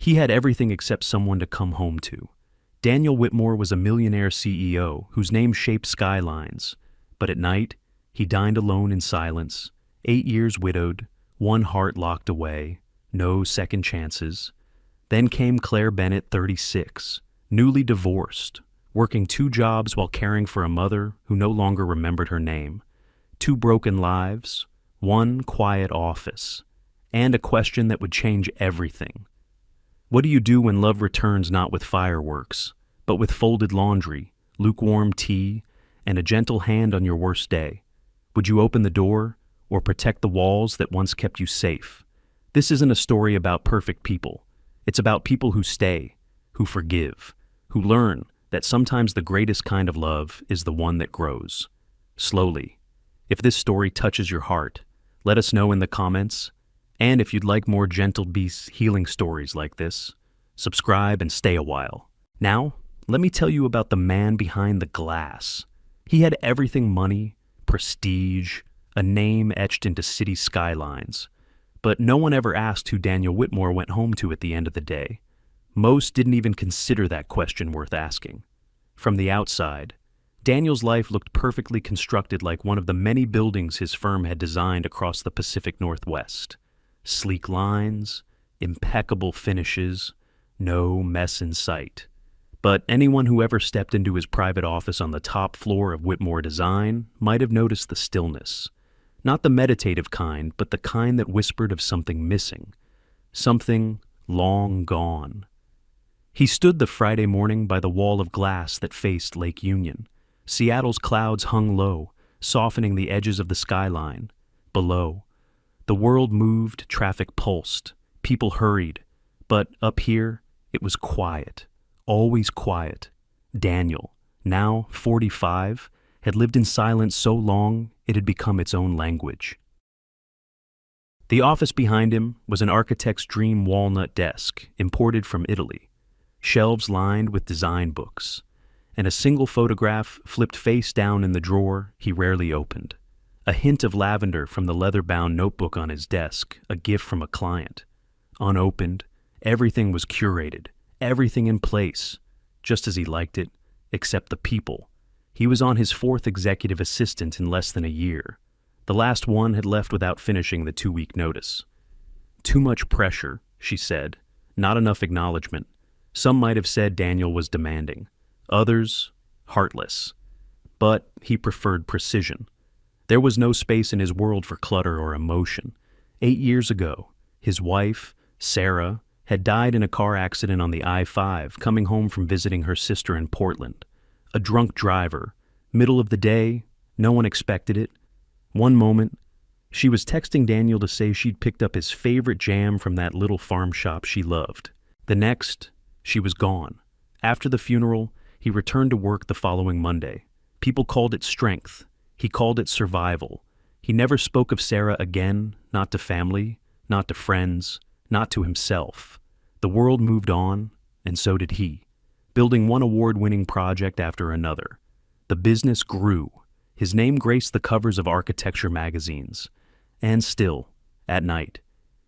He had everything except someone to come home to. Daniel Whitmore was a millionaire CEO whose name shaped skylines. But at night, he dined alone in silence, 8 years widowed, one heart locked away, no second chances. Then came Claire Bennett, 36, newly divorced, working 2 jobs while caring for a mother who no longer remembered her name. 2 broken lives, 1 quiet office, and a question that would change everything. What do you do when love returns not with fireworks, but with folded laundry, lukewarm tea, and a gentle hand on your worst day? Would you open the door or protect the walls that once kept you safe? This isn't a story about perfect people. It's about people who stay, who forgive, who learn that sometimes the greatest kind of love is the one that grows slowly. If this story touches your heart, let us know in the comments. And if you'd like more gentle beast healing stories like this, subscribe and stay a while. Now, let me tell you about the man behind the glass. He had everything: money, prestige, a name etched into city skylines. But no one ever asked who Daniel Whitmore went home to at the end of the day. Most didn't even consider that question worth asking. From the outside, Daniel's life looked perfectly constructed, like one of the many buildings his firm had designed across the Pacific Northwest. Sleek lines, impeccable finishes, no mess in sight. But anyone who ever stepped into his private office on the top floor of Whitmore Design might have noticed the stillness. Not the meditative kind, but the kind that whispered of something missing, something long gone. He stood the Friday morning by the wall of glass that faced Lake Union. Seattle's clouds hung low, softening the edges of the skyline. Below, the world moved, traffic pulsed, people hurried, but up here, it was quiet, always quiet. Daniel, now 45, had lived in silence so long it had become its own language. The office behind him was an architect's dream walnut desk, imported from Italy, shelves lined with design books, and a single photograph flipped face down in the drawer he rarely opened. A hint of lavender from the leather-bound notebook on his desk, a gift from a client. Unopened, everything was curated, everything in place, just as he liked it, except the people. He was on his 4th executive assistant in less than a year. The last one had left without finishing the 2-week notice. Too much pressure, she said, not enough acknowledgement. Some might have said Daniel was demanding, others, heartless. But he preferred precision. There was no space in his world for clutter or emotion. 8 years ago, his wife, Sarah, had died in a car accident on the I-5 coming home from visiting her sister in Portland. A drunk driver, middle of the day, no one expected it. One moment, she was texting Daniel to say she'd picked up his favorite jam from that little farm shop she loved. The next, she was gone. After the funeral, he returned to work the following Monday. People called it strength. He called it survival. He never spoke of Sarah again, not to family, not to friends, not to himself. The world moved on, and so did he, building one award-winning project after another. The business grew. His name graced the covers of architecture magazines. And still, at night,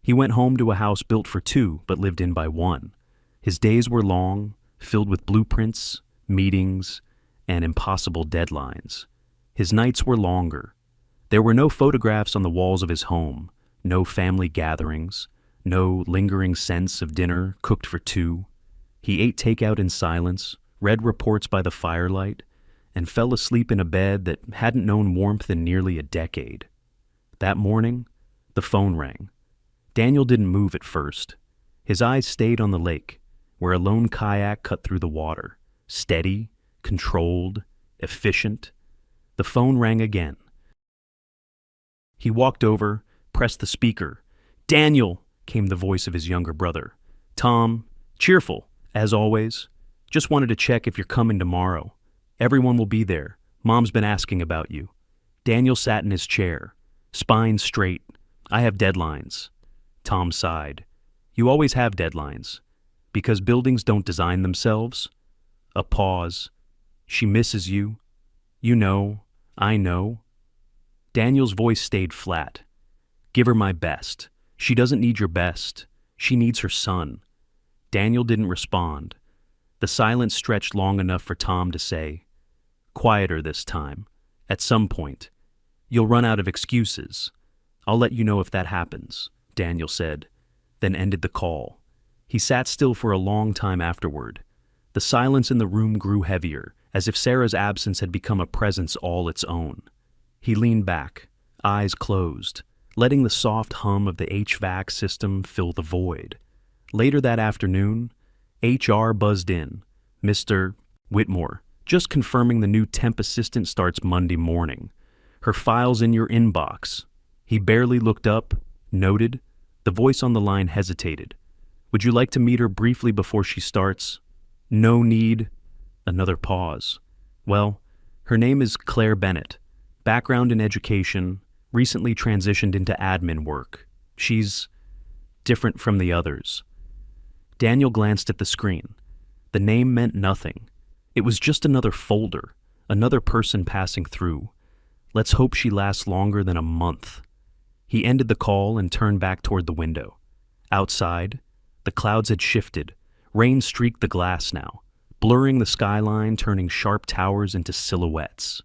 he went home to a house built for 2 but lived in by 1. His days were long, filled with blueprints, meetings, and impossible deadlines. His nights were longer. There were no photographs on the walls of his home, no family gatherings, no lingering sense of dinner cooked for 2. He ate takeout in silence, read reports by the firelight, and fell asleep in a bed that hadn't known warmth in nearly a decade. That morning, the phone rang. Daniel didn't move at first. His eyes stayed on the lake, where a lone kayak cut through the water, steady, controlled, efficient. The phone rang again. He walked over, pressed the speaker. "Daniel," came the voice of his younger brother. "Tom, cheerful, as always. Just wanted to check if you're coming tomorrow. Everyone will be there. Mom's been asking about you." Daniel sat in his chair, spine straight. "I have deadlines." Tom sighed. "You always have deadlines. Because buildings don't design themselves." A pause. "She misses you. You know, I know." Daniel's voice stayed flat. "Give her my best. She doesn't need your best. She needs her son." Daniel didn't respond. The silence stretched long enough for Tom to say, "Quieter this time. At some point. You'll run out of excuses. I'll let you know if that happens," Daniel said, then ended the call. He sat still for a long time afterward. The silence in the room grew heavier, as if Sarah's absence had become a presence all its own. He leaned back, eyes closed, letting the soft hum of the HVAC system fill the void. Later that afternoon, HR buzzed in. "Mr. Whitmore, just confirming the new temp assistant starts Monday morning. Her file's in your inbox." He barely looked up, noted. The voice on the line hesitated. "Would you like to meet her briefly before she starts?" "No need." Another pause. "Well, her name is Claire Bennett. Background in education, recently transitioned into admin work. She's different from the others." Daniel glanced at the screen. The name meant nothing. It was just another folder, another person passing through. Let's hope she lasts longer than a month. He ended the call and turned back toward the window. Outside, the clouds had shifted. Rain streaked the glass now, blurring the skyline, turning sharp towers into silhouettes.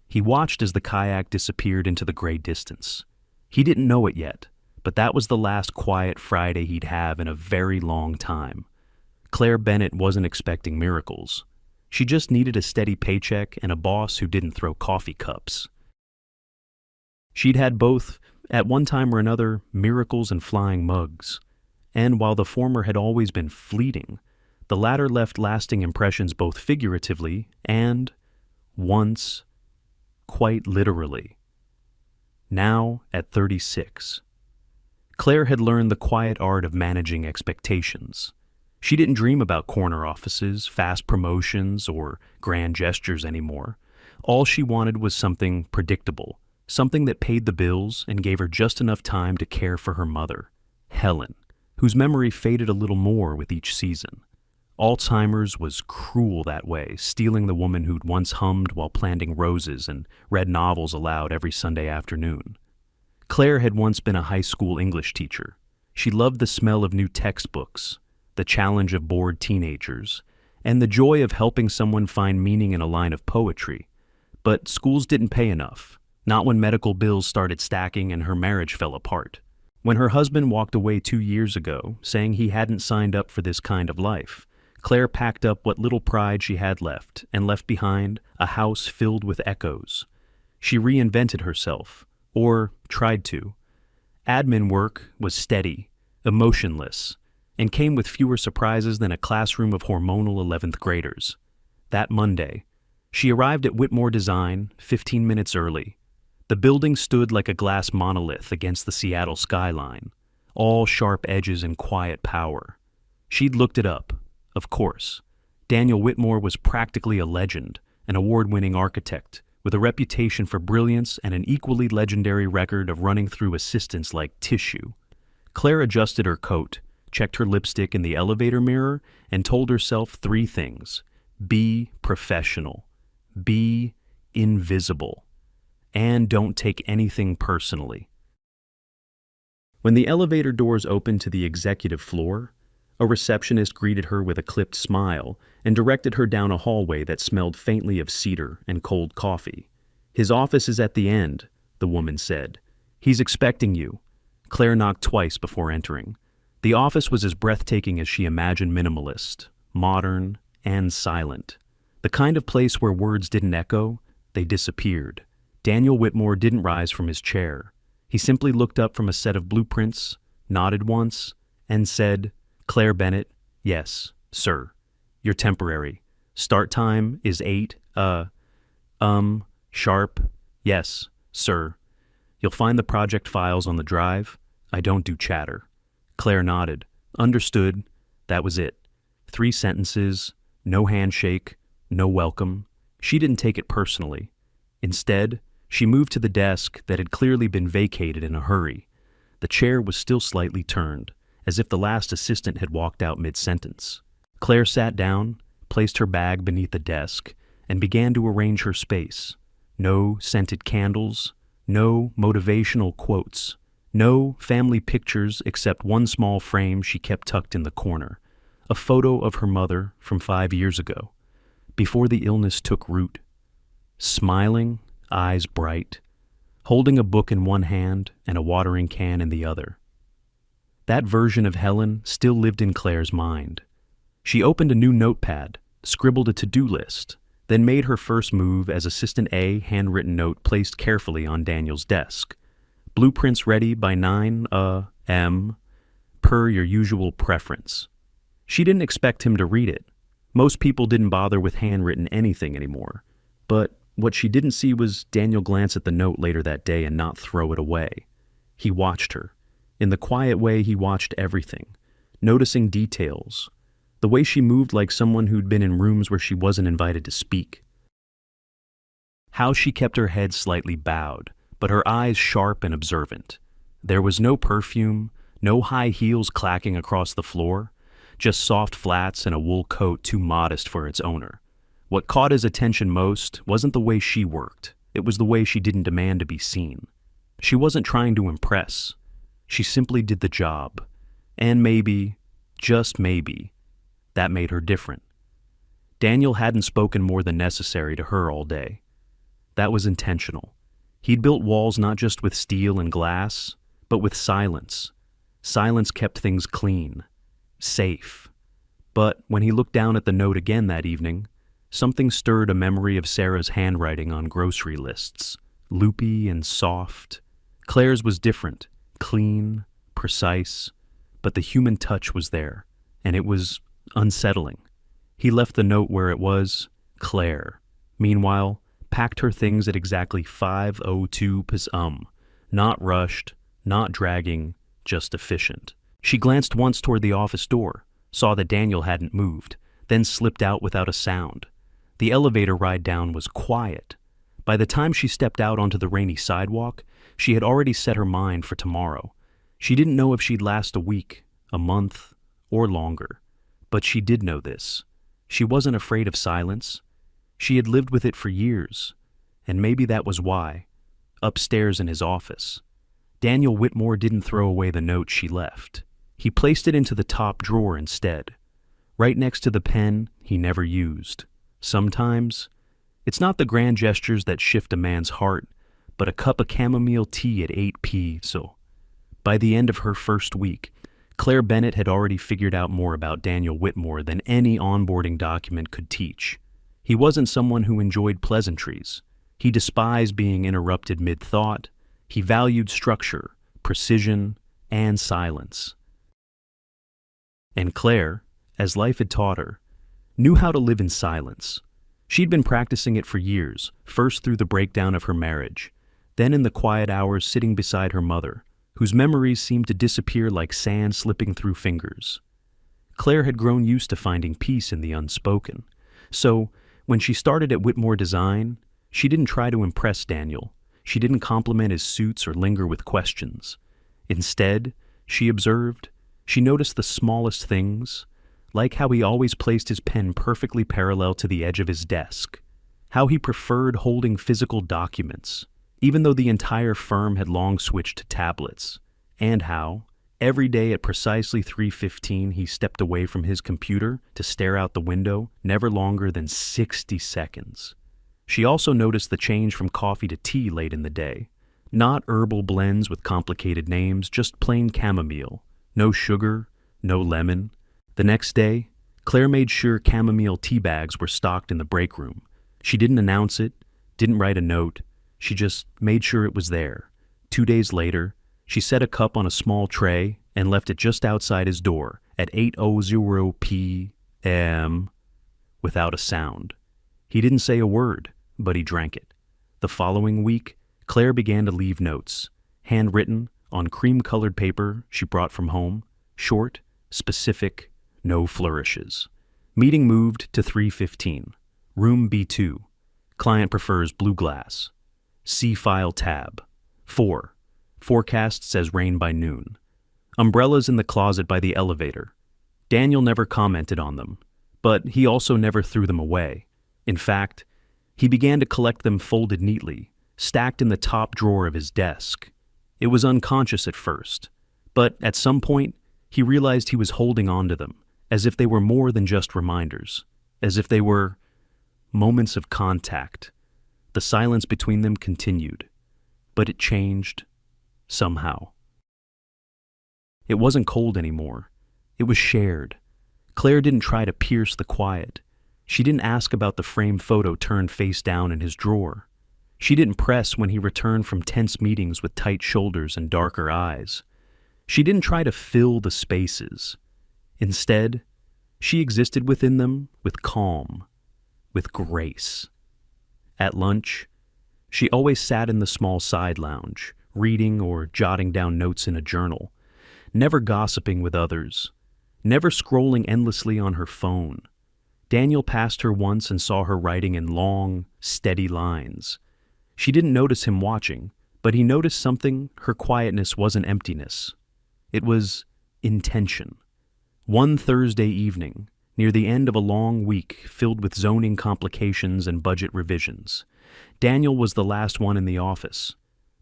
He watched as the kayak disappeared into the gray distance. He didn't know it yet, but that was the last quiet Friday he'd have in a very long time. Claire Bennett wasn't expecting miracles. She just needed a steady paycheck and a boss who didn't throw coffee cups. She'd had both, at one time or another, miracles and flying mugs. And while the former had always been fleeting, the latter left lasting impressions both figuratively and, once, quite literally. Now, at 36, Claire had learned the quiet art of managing expectations. She didn't dream about corner offices, fast promotions, or grand gestures anymore. All she wanted was something predictable, something that paid the bills and gave her just enough time to care for her mother, Helen, whose memory faded a little more with each season. Alzheimer's was cruel that way, stealing the woman who'd once hummed while planting roses and read novels aloud every Sunday afternoon. Claire had once been a high school English teacher. She loved the smell of new textbooks, the challenge of bored teenagers, and the joy of helping someone find meaning in a line of poetry. But schools didn't pay enough, not when medical bills started stacking and her marriage fell apart. When her husband walked away 2 years ago, saying he hadn't signed up for this kind of life, Claire packed up what little pride she had left and left behind a house filled with echoes. She reinvented herself, or tried to. Admin work was steady, emotionless, and came with fewer surprises than a classroom of hormonal 11th graders. That Monday, she arrived at Whitmore Design 15 minutes early. The building stood like a glass monolith against the Seattle skyline, all sharp edges and quiet power. She'd looked it up, of course. Daniel Whitmore was practically a legend, an award-winning architect, with a reputation for brilliance and an equally legendary record of running through assistants like tissue. Claire adjusted her coat, checked her lipstick in the elevator mirror, and told herself 3 things. Be professional. Be invisible. And don't take anything personally. When the elevator doors opened to the executive floor, a receptionist greeted her with a clipped smile and directed her down a hallway that smelled faintly of cedar and cold coffee. "His office is at the end," the woman said. "He's expecting you." Claire knocked twice before entering. The office was as breathtaking as she imagined minimalist, modern, and silent. The kind of place where words didn't echo, they disappeared. Daniel Whitmore didn't rise from his chair. He simply looked up from a set of blueprints, nodded once, and said, "Claire Bennett, yes, sir. You're temporary. Start time is 8, sharp. Yes, sir. You'll find the project files on the drive. I don't do chatter." Claire nodded. Understood. That was it. 3 sentences, no handshake, no welcome. She didn't take it personally. Instead, she moved to the desk that had clearly been vacated in a hurry. The chair was still slightly turned, as if the last assistant had walked out mid-sentence. Claire sat down, placed her bag beneath the desk, and began to arrange her space. No scented candles, no motivational quotes, no family pictures except one small frame she kept tucked in the corner. a photo of her mother from 5 years ago, before the illness took root. Smiling, eyes bright, holding a book in one hand and a watering can in the other. That version of Helen still lived in Claire's mind. She opened a new notepad, scribbled a to-do list, then made her first move as Assistant A handwritten note placed carefully on Daniel's desk. Blueprints ready by 9 a.m., per your usual preference. She didn't expect him to read it. Most people didn't bother with handwritten anything anymore. But what she didn't see was Daniel glance at the note later that day and not throw it away. He watched her. In the quiet way he watched everything, noticing details, the way she moved like someone who'd been in rooms where she wasn't invited to speak. How she kept her head slightly bowed, but her eyes sharp and observant. There was no perfume, no high heels clacking across the floor, just soft flats and a wool coat too modest for its owner. What caught his attention most wasn't the way she worked, it was the way she didn't demand to be seen. She wasn't trying to impress. She simply did the job. And maybe, just maybe, that made her different. Daniel hadn't spoken more than necessary to her all day. That was intentional. He'd built walls not just with steel and glass, but with silence. Silence kept things clean, safe. But when he looked down at the note again that evening, something stirred a memory of Sarah's handwriting on grocery lists, loopy and soft. Claire's was different, clean, precise, but the human touch was there, and it was unsettling. He left the note where it was, Claire. Meanwhile, packed her things at exactly 5:02 p.m. Not rushed, not dragging, just efficient. She glanced once toward the office door, saw that Daniel hadn't moved, then slipped out without a sound. The elevator ride down was quiet. By the time she stepped out onto the rainy sidewalk, she had already set her mind for tomorrow. She didn't know if she'd last a week, a month, or longer. But she did know this. She wasn't afraid of silence. She had lived with it for years, and maybe that was why. Upstairs in his office, Daniel Whitmore didn't throw away the note she left. He placed it into the top drawer instead, right next to the pen he never used. Sometimes, it's not the grand gestures that shift a man's heart, but a cup of chamomile tea at 8 p.m. So, by the end of her first week, Claire Bennett had already figured out more about Daniel Whitmore than any onboarding document could teach. He wasn't someone who enjoyed pleasantries. He despised being interrupted mid-thought. He valued structure, precision, and silence. And Claire, as life had taught her, knew how to live in silence. She'd been practicing it for years, first through the breakdown of her marriage, then in the quiet hours sitting beside her mother, whose memories seemed to disappear like sand slipping through fingers. Claire had grown used to finding peace in the unspoken. So, when she started at Whitmore Design, she didn't try to impress Daniel. She didn't compliment his suits or linger with questions. Instead, she observed, she noticed the smallest things, like how he always placed his pen perfectly parallel to the edge of his desk, how he preferred holding physical documents, even though the entire firm had long switched to tablets, and how, every day at precisely 3:15 he stepped away from his computer to stare out the window, never longer than 60 seconds. She also noticed the change from coffee to tea late in the day. Not herbal blends with complicated names, just plain chamomile. No sugar, no lemon. The next day, Claire made sure chamomile tea bags were stocked in the break room. She didn't announce it, didn't write a note. She just made sure it was there. 2 days later, she set a cup on a small tray and left it just outside his door at 8:00 p.m. without a sound. He didn't say a word, but he drank it. The following week, Claire began to leave notes, handwritten, on cream-colored paper she brought from home, short, specific, no flourishes. Meeting moved to 3:15. Room B2. Client prefers blue glass. See file tab. 4. Forecast says rain by noon. Umbrellas in the closet by the elevator. Daniel never commented on them, but he also never threw them away. In fact, he began to collect them folded neatly, stacked in the top drawer of his desk. It was unconscious at first, but at some point, he realized he was holding on to them, as if they were more than just reminders, as if they were moments of contact. The silence between them continued, but it changed somehow. It wasn't cold anymore. It was shared. Claire didn't try to pierce the quiet. She didn't ask about the framed photo turned face down in his drawer. She didn't press when he returned from tense meetings with tight shoulders and darker eyes. She didn't try to fill the spaces. Instead, she existed within them with calm, with grace. At lunch, she always sat in the small side lounge, reading or jotting down notes in a journal, never gossiping with others, never scrolling endlessly on her phone. Daniel passed her once and saw her writing in long, steady lines. She didn't notice him watching, but he noticed something. Her quietness wasn't emptiness. It was intention. One Thursday evening, near the end of a long week filled with zoning complications and budget revisions, Daniel was the last one in the office.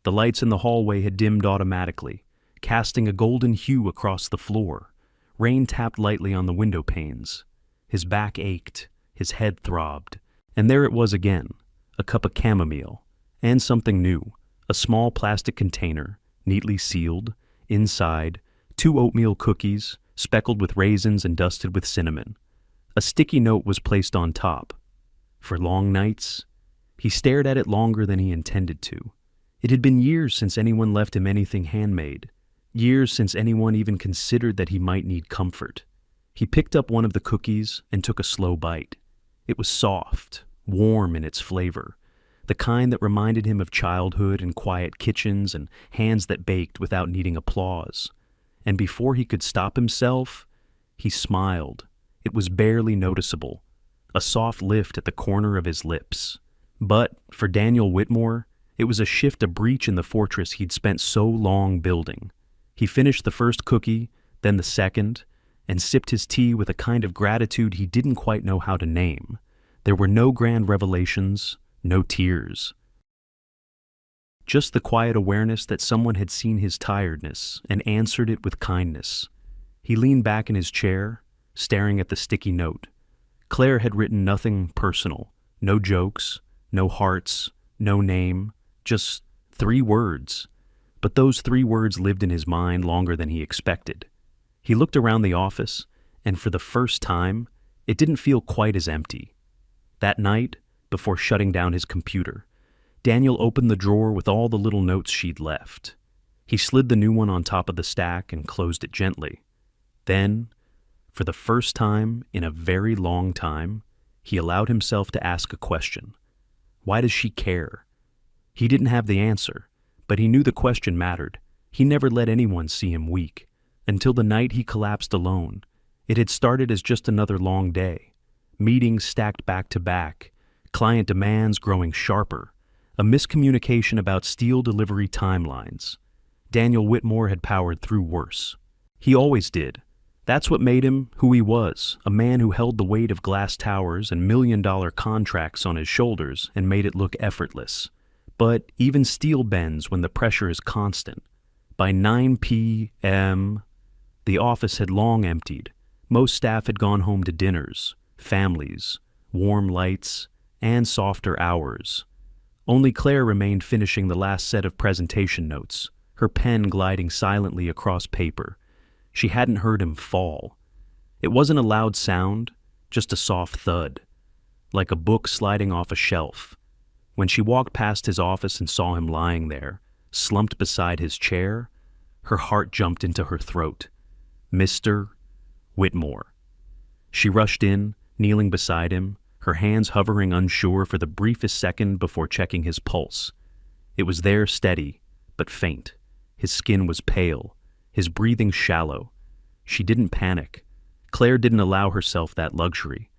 The lights in the hallway had dimmed automatically, casting a golden hue across the floor. Rain tapped lightly on the window panes. His back ached, his head throbbed, and there it was again, a cup of chamomile, and something new, a small plastic container, neatly sealed, inside, 2 oatmeal cookies, speckled with raisins and dusted with cinnamon. A sticky note was placed on top. For long nights, he stared at it longer than he intended to. It had been years since anyone left him anything handmade, years since anyone even considered that he might need comfort. He picked up one of the cookies and took a slow bite. It was soft, warm in its flavor, the kind that reminded him of childhood and quiet kitchens and hands that baked without needing applause. And before he could stop himself, he smiled. It was barely noticeable, a soft lift at the corner of his lips. But for Daniel Whitmore, it was a shift, a breach in the fortress he'd spent so long building. He finished the first cookie, then the second, and sipped his tea with a kind of gratitude he didn't quite know how to name. There were no grand revelations, no tears. Just the quiet awareness that someone had seen his tiredness and answered it with kindness. He leaned back in his chair, staring at the sticky note. Claire had written nothing personal, no jokes, no hearts, no name, just 3 words. But those 3 words lived in his mind longer than he expected. He looked around the office, and for the first time, it didn't feel quite as empty. That night, before shutting down his computer, Daniel opened the drawer with all the little notes she'd left. He slid the new one on top of the stack and closed it gently. Then, for the first time in a very long time, he allowed himself to ask a question. Why does she care? He didn't have the answer, but he knew the question mattered. He never let anyone see him weak. Until the night he collapsed alone. It had started as just another long day. Meetings stacked back to back, client demands growing sharper, a miscommunication about steel delivery timelines. Daniel Whitmore had powered through worse. He always did. That's what made him who he was, a man who held the weight of glass towers and million-dollar contracts on his shoulders and made it look effortless. But even steel bends when the pressure is constant. By 9 p.m., the office had long emptied. Most staff had gone home to dinners, families, warm lights, and softer hours. Only Claire remained finishing the last set of presentation notes, her pen gliding silently across paper. She hadn't heard him fall. It wasn't a loud sound, just a soft thud, like a book sliding off a shelf. When she walked past his office and saw him lying there, slumped beside his chair, her heart jumped into her throat. Mr. Whitmore. She rushed in, kneeling beside him, her hands hovering unsure for the briefest second before checking his pulse. It was there, steady, but faint. His skin was pale, his breathing shallow. She didn't panic. Claire didn't allow herself that luxury.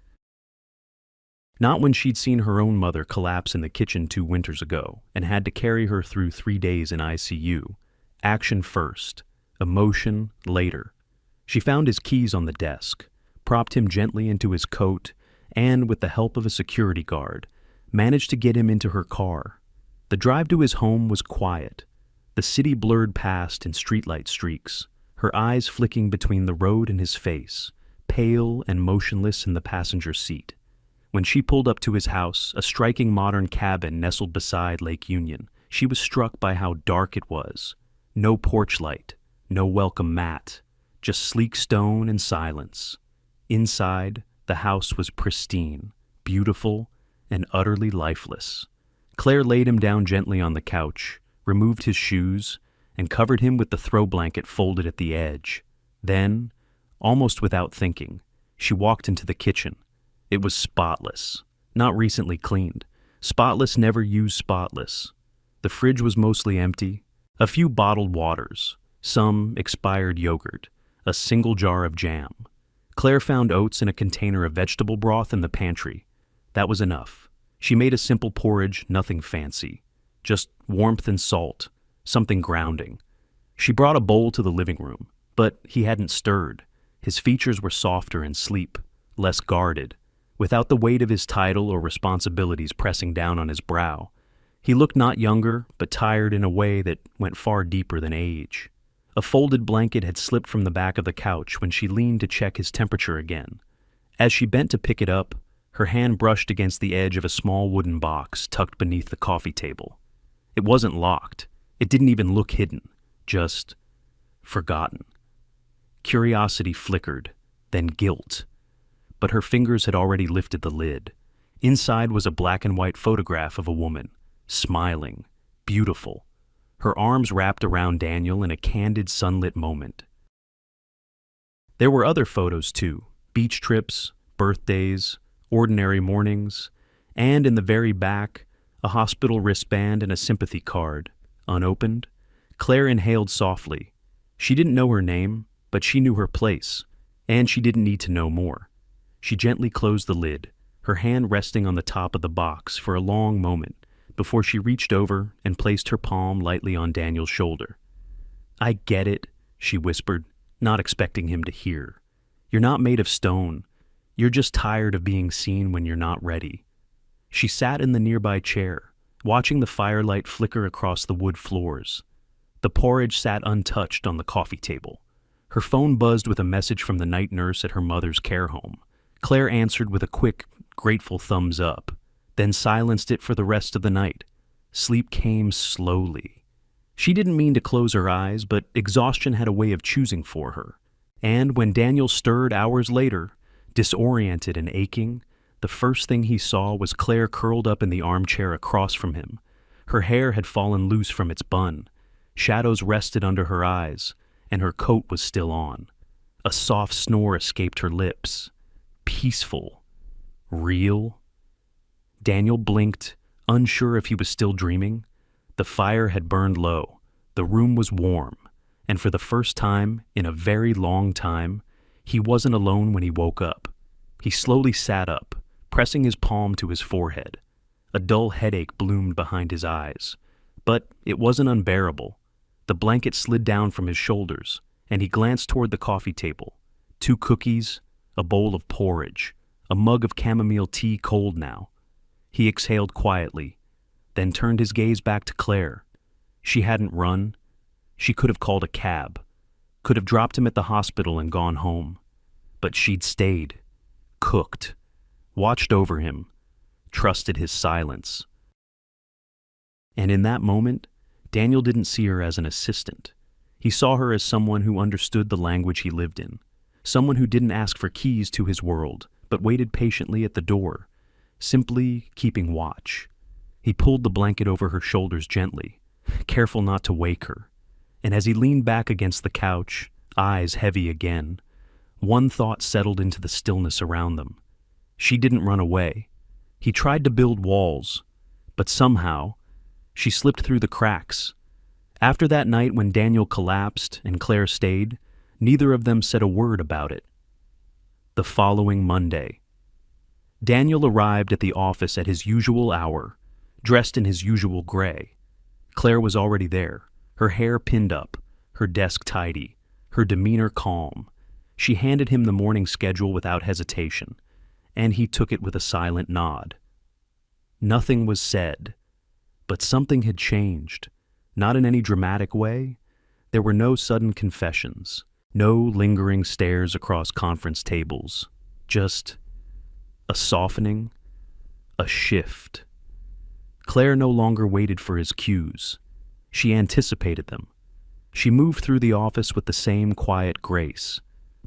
Not when she'd seen her own mother collapse in the kitchen 2 winters ago and had to carry her through 3 days in ICU. Action first, emotion later. She found his keys on the desk, propped him gently into his coat, and, with the help of a security guard, managed to get him into her car. The drive to his home was quiet, the city blurred past in streetlight streaks, her eyes flicking between the road and his face, pale and motionless in the passenger seat. When she pulled up to his house, a striking modern cabin nestled beside Lake Union, she was struck by how dark it was. No porch light, no welcome mat, just sleek stone and silence. Inside, the house was pristine, beautiful, and utterly lifeless. Claire laid him down gently on the couch, removed his shoes, and covered him with the throw blanket folded at the edge. Then, almost without thinking, she walked into the kitchen. It was spotless, not recently cleaned. Spotless never used spotless. The fridge was mostly empty. A few bottled waters, some expired yogurt, a single jar of jam. Claire found oats in a container of vegetable broth in the pantry. That was enough. She made a simple porridge, nothing fancy. Just warmth and salt, something grounding. She brought a bowl to the living room, but he hadn't stirred. His features were softer in sleep, less guarded, without the weight of his title or responsibilities pressing down on his brow. He looked not younger, but tired in a way that went far deeper than age. A folded blanket had slipped from the back of the couch when she leaned to check his temperature again. As she bent to pick it up, her hand brushed against the edge of a small wooden box tucked beneath the coffee table. It wasn't locked. It didn't even look hidden, just forgotten. Curiosity flickered, then guilt. But her fingers had already lifted the lid. Inside was a black and white photograph of a woman, smiling, beautiful, her arms wrapped around Daniel in a candid sunlit moment. There were other photos too, beach trips, birthdays, ordinary mornings, and in the very back, a hospital wristband and a sympathy card, unopened. Claire inhaled softly. She didn't know her name, but she knew her place, and she didn't need to know more. She gently closed the lid, her hand resting on the top of the box for a long moment before she reached over and placed her palm lightly on Daniel's shoulder. "I get it," she whispered, not expecting him to hear. "You're not made of stone. You're just tired of being seen when you're not ready." She sat in the nearby chair, watching the firelight flicker across the wood floors. The porridge sat untouched on the coffee table. Her phone buzzed with a message from the night nurse at her mother's care home. Claire answered with a quick, grateful thumbs up, then silenced it for the rest of the night. Sleep came slowly. She didn't mean to close her eyes, but exhaustion had a way of choosing for her. And when Daniel stirred hours later, disoriented and aching, the first thing he saw was Claire curled up in the armchair across from him. Her hair had fallen loose from its bun. Shadows rested under her eyes, and her coat was still on. A soft snore escaped her lips. Peaceful. Real. Daniel blinked, unsure if he was still dreaming. The fire had burned low. The room was warm. And for the first time, in a very long time, he wasn't alone when he woke up. He slowly sat up, pressing his palm to his forehead. A dull headache bloomed behind his eyes. But it wasn't unbearable. The blanket slid down from his shoulders, and he glanced toward the coffee table. 2 cookies, a bowl of porridge, a mug of chamomile tea cold now. He exhaled quietly, then turned his gaze back to Claire. She hadn't run. She could have called a cab, could have dropped him at the hospital and gone home. But she'd stayed, cooked, watched over him, trusted his silence. And in that moment, Daniel didn't see her as an assistant. He saw her as someone who understood the language he lived in, someone who didn't ask for keys to his world, but waited patiently at the door, simply keeping watch. He pulled the blanket over her shoulders gently, careful not to wake her. And as he leaned back against the couch, eyes heavy again, one thought settled into the stillness around them. She didn't run away. He tried to build walls, but somehow, she slipped through the cracks. After that night when Daniel collapsed and Claire stayed, neither of them said a word about it. The following Monday, Daniel arrived at the office at his usual hour, dressed in his usual gray. Claire was already there, her hair pinned up, her desk tidy, her demeanor calm. She handed him the morning schedule without hesitation, and he took it with a silent nod. Nothing was said, but something had changed, not in any dramatic way. There were no sudden confessions, No lingering stares across conference tables. Just a softening, a shift. Claire no longer waited for his cues. She anticipated them. She moved through the office with the same quiet grace.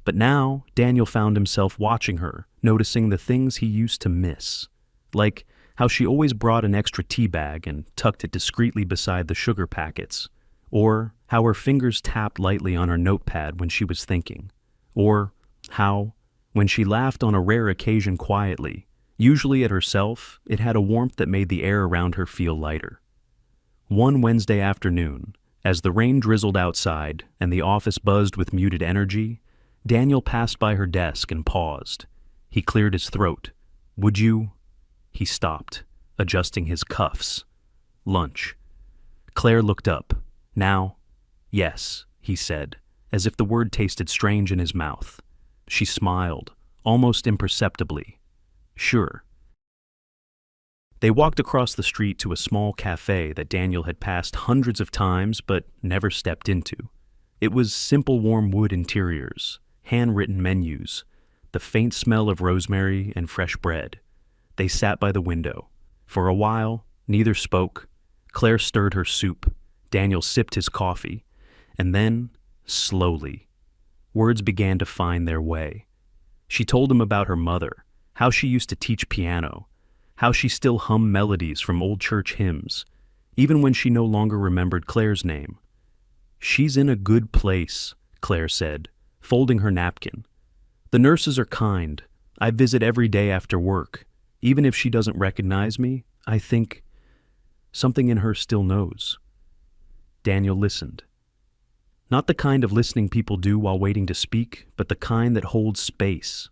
But now, Daniel found himself watching her, noticing the things he used to miss. Like how she always brought an extra tea bag and tucked it discreetly beside the sugar packets. Or how her fingers tapped lightly on her notepad when she was thinking. Or how, when she laughed on a rare occasion quietly, usually at herself, it had a warmth that made the air around her feel lighter. One Wednesday afternoon, as the rain drizzled outside and the office buzzed with muted energy, Daniel passed by her desk and paused. He cleared his throat. "Would you?" He stopped, adjusting his cuffs. "Lunch." Claire looked up. "Now?" "Yes," he said, as if the word tasted strange in his mouth. She smiled, almost imperceptibly. "Sure." They walked across the street to a small cafe that Daniel had passed hundreds of times but never stepped into. It was simple warm wood interiors, handwritten menus, the faint smell of rosemary and fresh bread. They sat by the window. For a while, neither spoke. Claire stirred her soup. Daniel sipped his coffee. And then, slowly, words began to find their way. She told him about her mother, how she used to teach piano, how she still hummed melodies from old church hymns, even when she no longer remembered Claire's name. "She's in a good place," Claire said, folding her napkin. "The nurses are kind. I visit every day after work. Even if she doesn't recognize me, I think something in her still knows." Daniel listened. Not the kind of listening people do while waiting to speak, but the kind that holds space.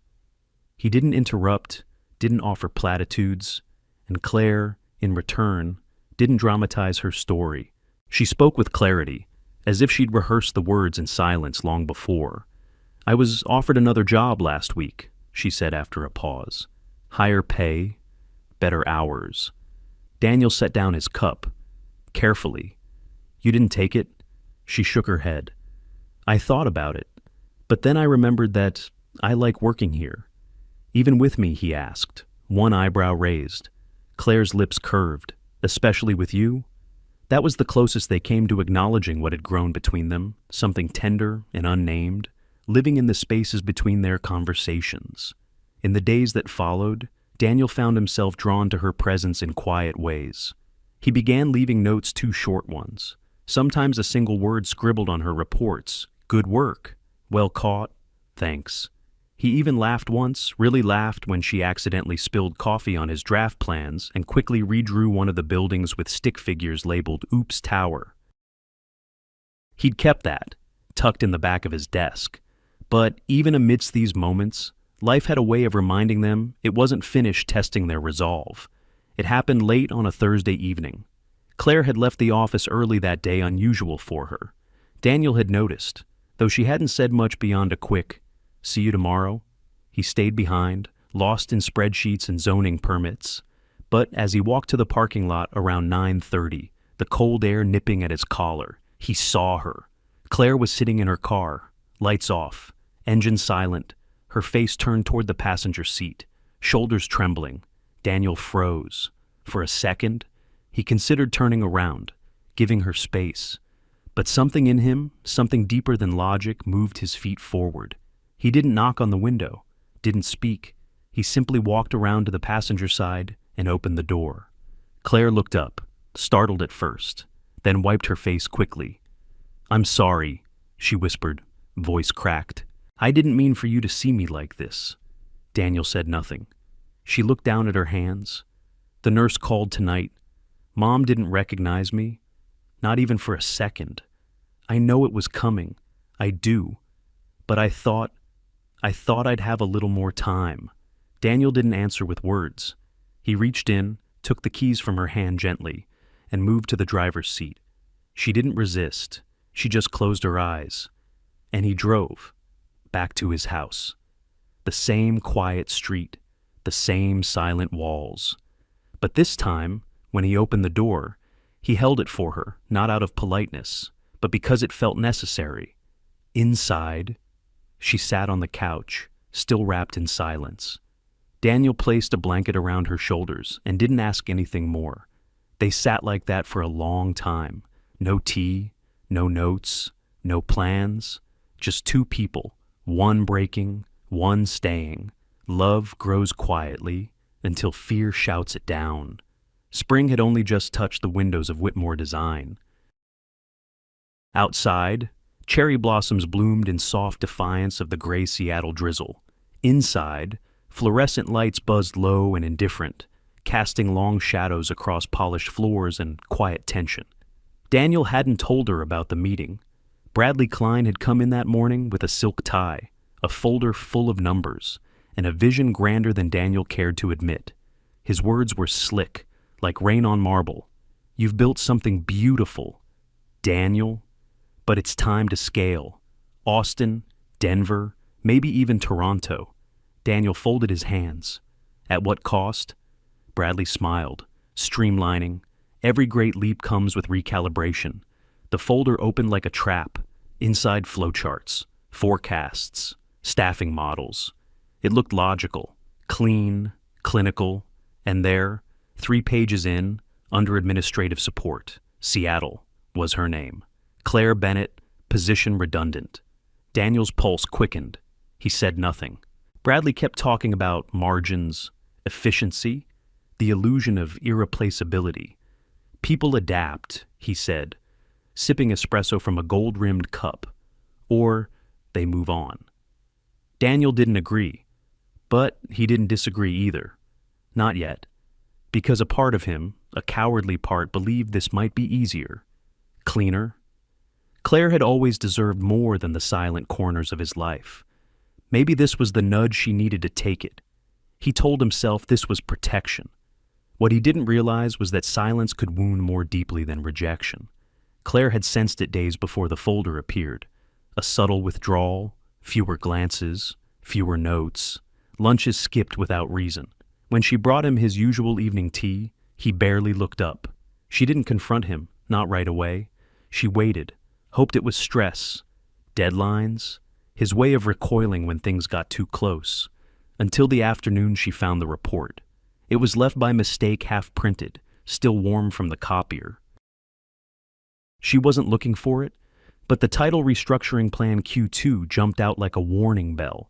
He didn't interrupt, didn't offer platitudes, and Claire, in return, didn't dramatize her story. She spoke with clarity, as if she'd rehearsed the words in silence long before. "I was offered another job last week," she said after a pause. "Higher pay, better hours." Daniel set down his cup, carefully. "You didn't take it?" She shook her head. "I thought about it, but then I remembered that I like working here." "Even with me?" he asked, one eyebrow raised. Claire's lips curved. "Especially with you?" That was the closest they came to acknowledging what had grown between them, something tender and unnamed, living in the spaces between their conversations. In the days that followed, Daniel found himself drawn to her presence in quiet ways. He began leaving notes, too short ones, sometimes a single word scribbled on her reports. "Good work. Well caught. Thanks." He even laughed once, really laughed, when she accidentally spilled coffee on his draft plans and quickly redrew one of the buildings with stick figures labeled "Oops Tower." He'd kept that, tucked in the back of his desk. But even amidst these moments, life had a way of reminding them it wasn't finished testing their resolve. It happened late on a Thursday evening. Claire had left the office early that day, unusual for her. Daniel had noticed, though she hadn't said much beyond a quick, "See you tomorrow." He stayed behind, lost in spreadsheets and zoning permits. But as he walked to the parking lot around 9:30, the cold air nipping at his collar, he saw her. Claire was sitting in her car, lights off, engine silent, her face turned toward the passenger seat, shoulders trembling. Daniel froze. For a second, he considered turning around, giving her space. But something in him, something deeper than logic, moved his feet forward. He didn't knock on the window, didn't speak. He simply walked around to the passenger side and opened the door. Claire looked up, startled at first, then wiped her face quickly. "I'm sorry," she whispered, voice cracked. "I didn't mean for you to see me like this." Daniel said nothing. She looked down at her hands. "The nurse called tonight. Mom didn't recognize me, not even for a second. I know it was coming. I do. But I thought I'd have a little more time." Daniel didn't answer with words. He reached in, took the keys from her hand gently, and moved to the driver's seat. She didn't resist. She just closed her eyes. And he drove back to his house. The same quiet street, the same silent walls. But this time, when he opened the door, he held it for her, not out of politeness, but because it felt necessary. Inside, She sat on the couch, still wrapped in silence. Daniel placed a blanket around her shoulders and didn't ask anything more. They sat like that for a long time. No tea, no notes, no plans, just two people, one breaking, one staying. Love grows quietly until fear shouts it down. Spring had only just touched the windows of Whitmore Design. Outside, cherry blossoms bloomed in soft defiance of the gray Seattle drizzle. Inside, fluorescent lights buzzed low and indifferent, casting long shadows across polished floors and quiet tension. Daniel hadn't told her about the meeting. Bradley Klein had come in that morning with a silk tie, a folder full of numbers, and a vision grander than Daniel cared to admit. His words were slick, like rain on marble. "You've built something beautiful, Daniel, but it's time to scale. Austin, Denver, maybe even Toronto." Daniel folded his hands. "At what cost?" Bradley smiled, streamlining. Every great leap comes with recalibration. The folder opened like a trap. Inside flowcharts, forecasts, staffing models. It looked logical, clean, clinical, and there, 3 pages in, under administrative support, Seattle was her name. Claire Bennett, position redundant. Daniel's pulse quickened. He said nothing. Bradley kept talking about margins, efficiency, the illusion of irreplaceability. "People adapt," he said, sipping espresso from a gold-rimmed cup, "or they move on." Daniel didn't agree, but he didn't disagree either. Not yet, because a part of him, a cowardly part, believed this might be easier, cleaner. Claire had always deserved more than the silent corners of his life. Maybe this was the nudge she needed to take it. He told himself this was protection. What he didn't realize was that silence could wound more deeply than rejection. Claire had sensed it days before the folder appeared. A subtle withdrawal, fewer glances, fewer notes, lunches skipped without reason. When she brought him his usual evening tea, he barely looked up. She didn't confront him, not right away. She waited, hoped it was stress, deadlines, his way of recoiling when things got too close. Until the afternoon she found the report. It was left by mistake half-printed, still warm from the copier. She wasn't looking for it, but the title Restructuring Plan Q2 jumped out like a warning bell.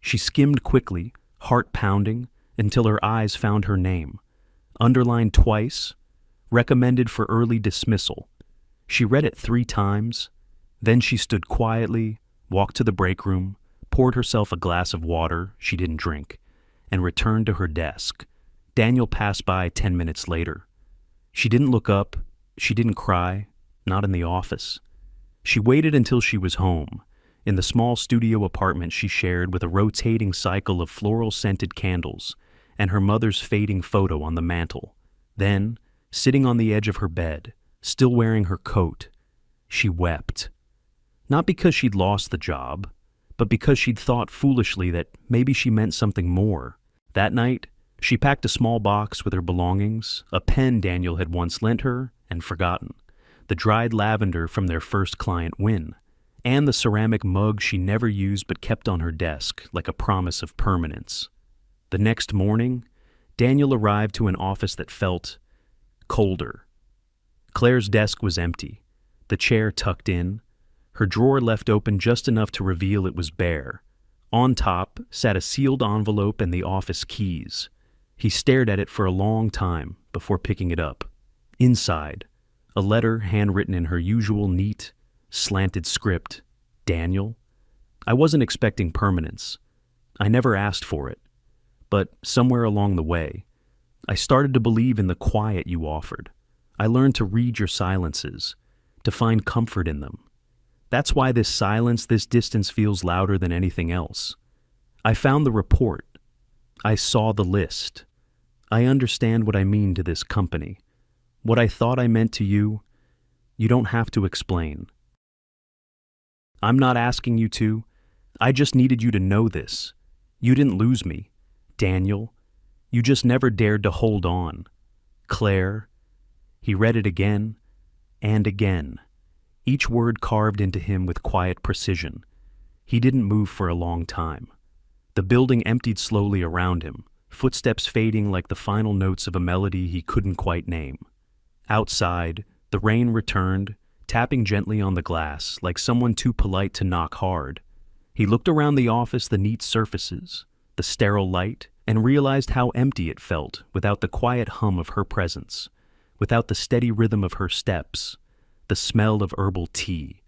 She skimmed quickly, heart pounding, until her eyes found her name. Underlined twice, recommended for early dismissal. She read it 3 times, then she stood quietly, walked to the break room, poured herself a glass of water she didn't drink, and returned to her desk. Daniel passed by 10 minutes later. She didn't look up, she didn't cry, not in the office. She waited until she was home, in the small studio apartment she shared with a rotating cycle of floral-scented candles and her mother's fading photo on the mantel. Then, sitting on the edge of her bed, still wearing her coat, she wept. Not because she'd lost the job, but because she'd thought foolishly that maybe she meant something more. That night, she packed a small box with her belongings, a pen Daniel had once lent her and forgotten, the dried lavender from their first client win, and the ceramic mug she never used but kept on her desk like a promise of permanence. The next morning, Daniel arrived to an office that felt colder. Claire's desk was empty, the chair tucked in, her drawer left open just enough to reveal it was bare. On top sat a sealed envelope and the office keys. He stared at it for a long time before picking it up. Inside, a letter handwritten in her usual neat, slanted script. "Daniel, I wasn't expecting permanence. I never asked for it. But somewhere along the way, I started to believe in the quiet you offered. I learned to read your silences, to find comfort in them. That's why this silence, this distance feels louder than anything else. I found the report. I saw the list. I understand what I mean to this company. What I thought I meant to you, you don't have to explain. I'm not asking you to. I just needed you to know this. You didn't lose me, Daniel. You just never dared to hold on. Claire." He read it again and again, each word carved into him with quiet precision. He didn't move for a long time. The building emptied slowly around him, footsteps fading like the final notes of a melody he couldn't quite name. Outside, the rain returned, tapping gently on the glass like someone too polite to knock hard. He looked around the office, the neat surfaces, the sterile light, and realized how empty it felt without the quiet hum of her presence, without the steady rhythm of her steps, the smell of herbal tea,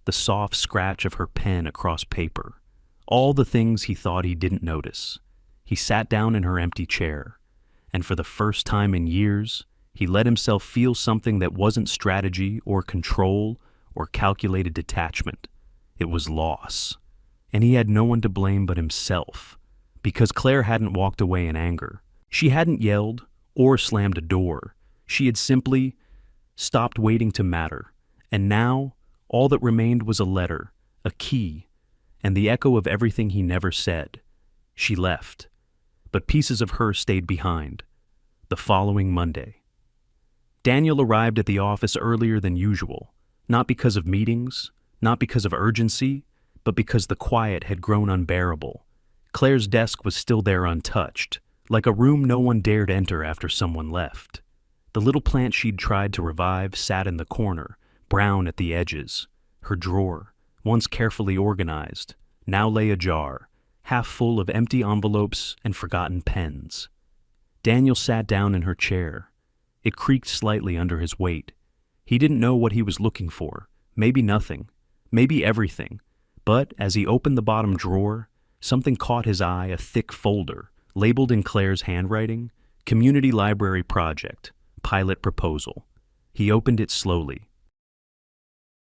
the soft scratch of her pen across paper, all the things he thought he didn't notice. He sat down in her empty chair, and for the first time in years, he let himself feel something that wasn't strategy or control or calculated detachment. It was loss. And he had no one to blame but himself, because Claire hadn't walked away in anger. She hadn't yelled or slammed a door. She had simply stopped waiting to matter. And now, all that remained was a letter, a key, and the echo of everything he never said. She left, but pieces of her stayed behind. The following Monday, Daniel arrived at the office earlier than usual, not because of meetings, not because of urgency, but because the quiet had grown unbearable. Claire's desk was still there untouched, like a room no one dared enter after someone left. The little plant she'd tried to revive sat in the corner, brown at the edges. Her drawer, once carefully organized, now lay ajar, half full of empty envelopes and forgotten pens. Daniel sat down in her chair. It creaked slightly under his weight. He didn't know what he was looking for. Maybe nothing. Maybe everything. But as he opened the bottom drawer, something caught his eye, a thick folder, labeled in Claire's handwriting, Community Library Project, Pilot Proposal. He opened it slowly.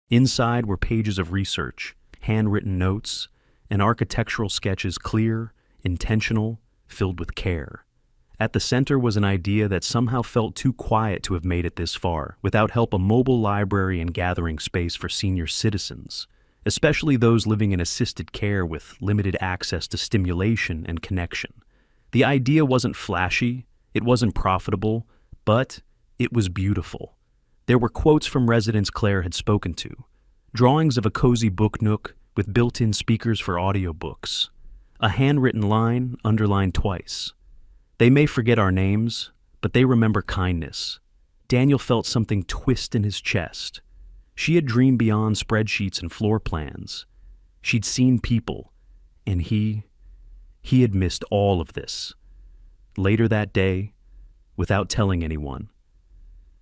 Inside were pages of research, handwritten notes, and architectural sketches, clear, intentional, filled with care. At the center was an idea that somehow felt too quiet to have made it this far, without help: a mobile library and gathering space for senior citizens, especially those living in assisted care with limited access to stimulation and connection. The idea wasn't flashy, it wasn't profitable, but it was beautiful. There were quotes from residents Claire had spoken to, drawings of a cozy book nook with built-in speakers for audiobooks, a handwritten line underlined twice. They may forget our names, but they remember kindness. Daniel felt something twist in his chest. She had dreamed beyond spreadsheets and floor plans. She'd seen people, and he had missed all of this. Later that day, without telling anyone,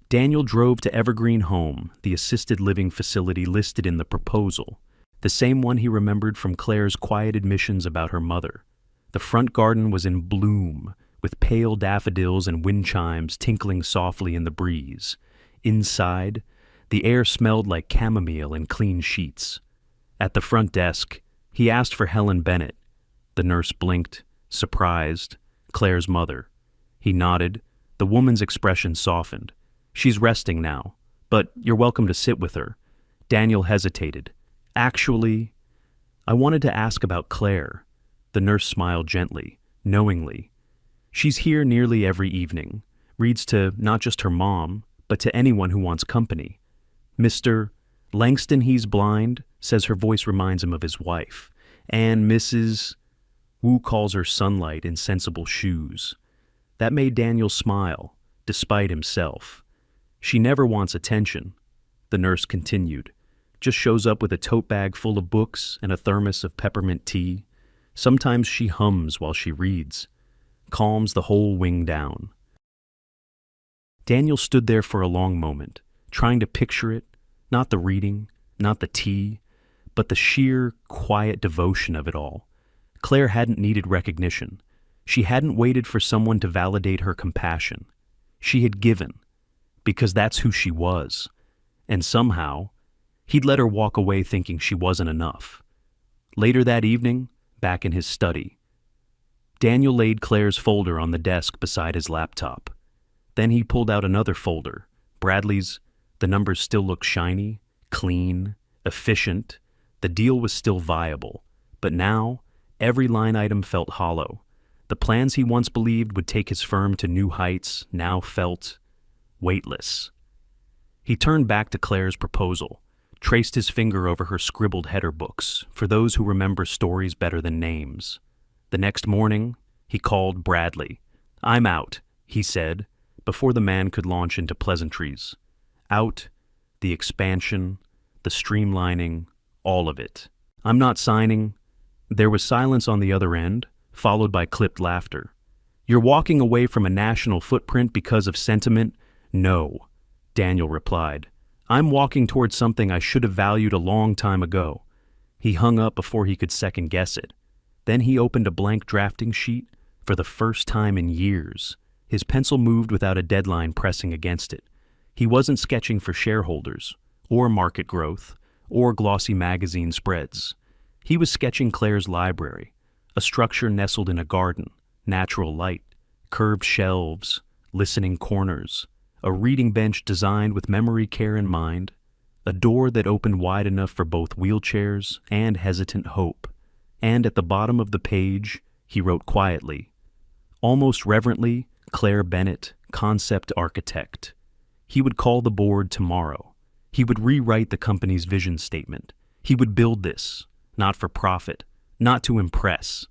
Daniel drove to Evergreen Home, the assisted living facility listed in the proposal, the same one he remembered from Claire's quiet admissions about her mother. The front garden was in bloom, with pale daffodils and wind chimes tinkling softly in the breeze. Inside, the air smelled like chamomile and clean sheets. At the front desk, he asked for Helen Bennett. The nurse blinked, surprised. Claire's mother. He nodded. The woman's expression softened. She's resting now, but you're welcome to sit with her. Daniel hesitated. Actually, I wanted to ask about Claire. The nurse smiled gently, knowingly. She's here nearly every evening, reads to not just her mom, but to anyone who wants company. Mr. Langston, he's blind, says her voice reminds him of his wife, and Mrs. Wu calls her Sunlight in sensible shoes. That made Daniel smile, despite himself. She never wants attention, the nurse continued. Just shows up with a tote bag full of books and a thermos of peppermint tea. Sometimes she hums while she reads. Calms the whole wing down. Daniel stood there for a long moment, trying to picture it, not the reading, not the tea, but the sheer, quiet devotion of it all. Claire hadn't needed recognition. She hadn't waited for someone to validate her compassion. She had given, because that's who she was. And somehow, he'd let her walk away thinking she wasn't enough. Later that evening, back in his study, Daniel laid Claire's folder on the desk beside his laptop. Then he pulled out another folder, Bradley's. The numbers still looked shiny, clean, efficient. The deal was still viable. But now, every line item felt hollow. The plans he once believed would take his firm to new heights now felt weightless. He turned back to Claire's proposal, traced his finger over her scribbled header books, for those who remember stories better than names. The next morning, he called Bradley. "I'm out," he said, before the man could launch into pleasantries. Out, the expansion, the streamlining, all of it. "I'm not signing." There was silence on the other end, followed by clipped laughter. "You're walking away from a national footprint because of sentiment?" "No," Daniel replied. "I'm walking towards something I should have valued a long time ago." He hung up before he could second-guess it. Then he opened a blank drafting sheet for the first time in years. His pencil moved without a deadline pressing against it. He wasn't sketching for shareholders, or market growth, or glossy magazine spreads. He was sketching Claire's library, a structure nestled in a garden, natural light, curved shelves, listening corners, a reading bench designed with memory care in mind, a door that opened wide enough for both wheelchairs and hesitant hope. And at the bottom of the page, he wrote quietly, almost reverently, "Claire Bennett, concept architect." He would call the board tomorrow. He would rewrite the company's vision statement. He would build this, not for profit, not to impress,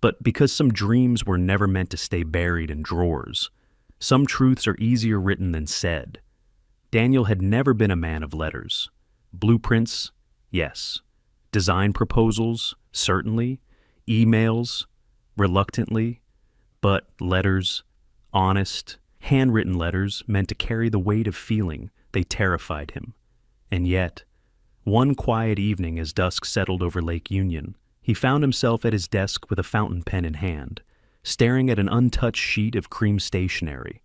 but because some dreams were never meant to stay buried in drawers. Some truths are easier written than said. Daniel had never been a man of letters. Blueprints, yes. Design proposals, certainly. Emails, reluctantly. But letters, honest, handwritten letters meant to carry the weight of feeling. They terrified him. And yet, one quiet evening as dusk settled over Lake Union, he found himself at his desk with a fountain pen in hand, staring at an untouched sheet of cream stationery.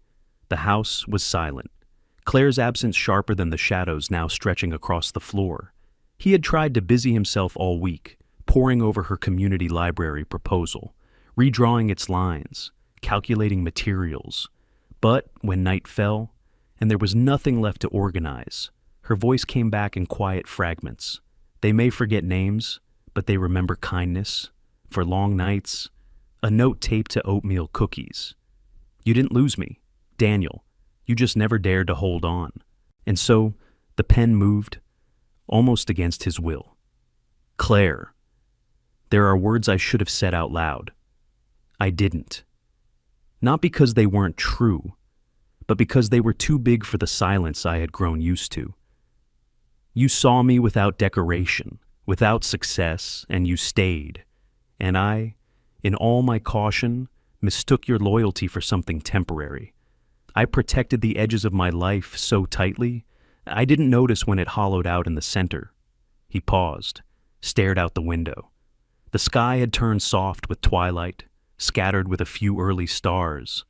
The house was silent, Claire's absence sharper than the shadows now stretching across the floor. He had tried to busy himself all week, poring over her community library proposal, redrawing its lines, calculating materials. But when night fell, and there was nothing left to organize, her voice came back in quiet fragments. They may forget names, but they remember kindness. For long nights, a note taped to oatmeal cookies. "You didn't lose me, Daniel. You just never dared to hold on." And so, the pen moved, almost against his will. "Claire, there are words I should have said out loud. I didn't. Not because they weren't true, but because they were too big for the silence I had grown used to. You saw me without decoration, without success, and you stayed. And I, in all my caution, mistook your loyalty for something temporary. I protected the edges of my life so tightly, I didn't notice when it hollowed out in the center." He paused, stared out the window. The sky had turned soft with twilight, scattered with a few early stars.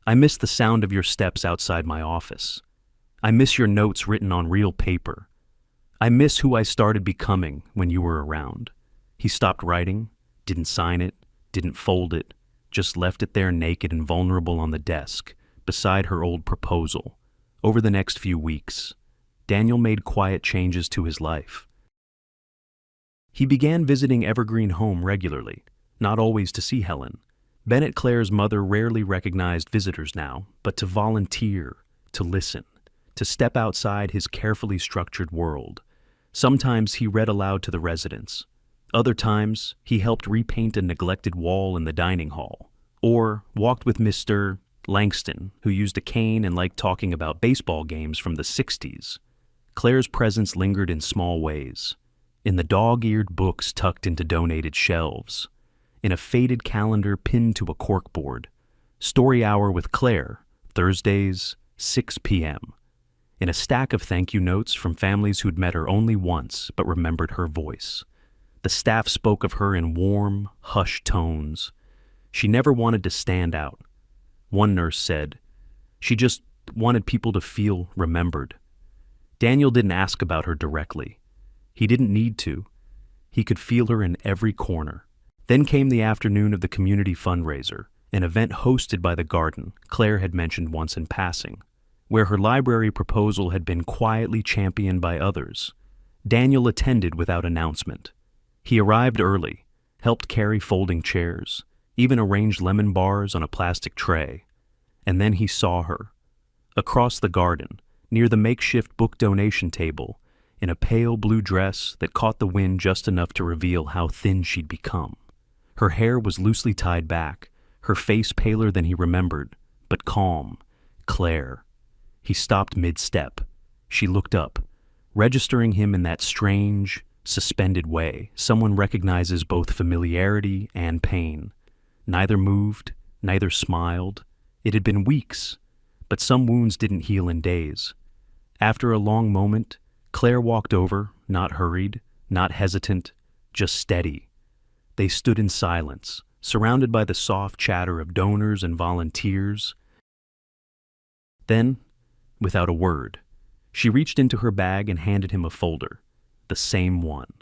"I miss the sound of your steps outside my office. I miss your notes written on real paper. I miss who I started becoming when you were around." He stopped writing, didn't sign it, didn't fold it, just left it there naked and vulnerable on the desk, beside her old proposal. Over the next few weeks, Daniel made quiet changes to his life. He began visiting Evergreen Home regularly, not always to see Helen. Bennett Claire's mother rarely recognized visitors now, but to volunteer, to listen, to step outside his carefully structured world. Sometimes he read aloud to the residents. Other times, he helped repaint a neglected wall in the dining hall, or walked with Mr. Langston, who used a cane and liked talking about baseball games from the 60s. Claire's presence lingered in small ways, in the dog-eared books tucked into donated shelves, in a faded calendar pinned to a corkboard. Story Hour with Claire, Thursdays, 6 p.m. In a stack of thank you notes from families who'd met her only once but remembered her voice. The staff spoke of her in warm, hushed tones. She never wanted to stand out. One nurse said, she just wanted people to feel remembered. Daniel didn't ask about her directly. He didn't need to. He could feel her in every corner. Then came the afternoon of the community fundraiser, an event hosted by the garden Claire had mentioned once in passing, where her library proposal had been quietly championed by others. Daniel attended without announcement. He arrived early, helped carry folding chairs, even arranged lemon bars on a plastic tray. And then he saw her. Across the garden, near the makeshift book donation table, in a pale blue dress that caught the wind just enough to reveal how thin she'd become. Her hair was loosely tied back, her face paler than he remembered, but calm. Claire. He stopped mid-step. She looked up, registering him in that strange, suspended way someone recognizes both familiarity and pain. Neither moved, neither smiled. It had been weeks, but some wounds didn't heal in days. After a long moment, Claire walked over, not hurried, not hesitant, just steady. They stood in silence, surrounded by the soft chatter of donors and volunteers. Then, without a word, she reached into her bag and handed him a folder, the same one.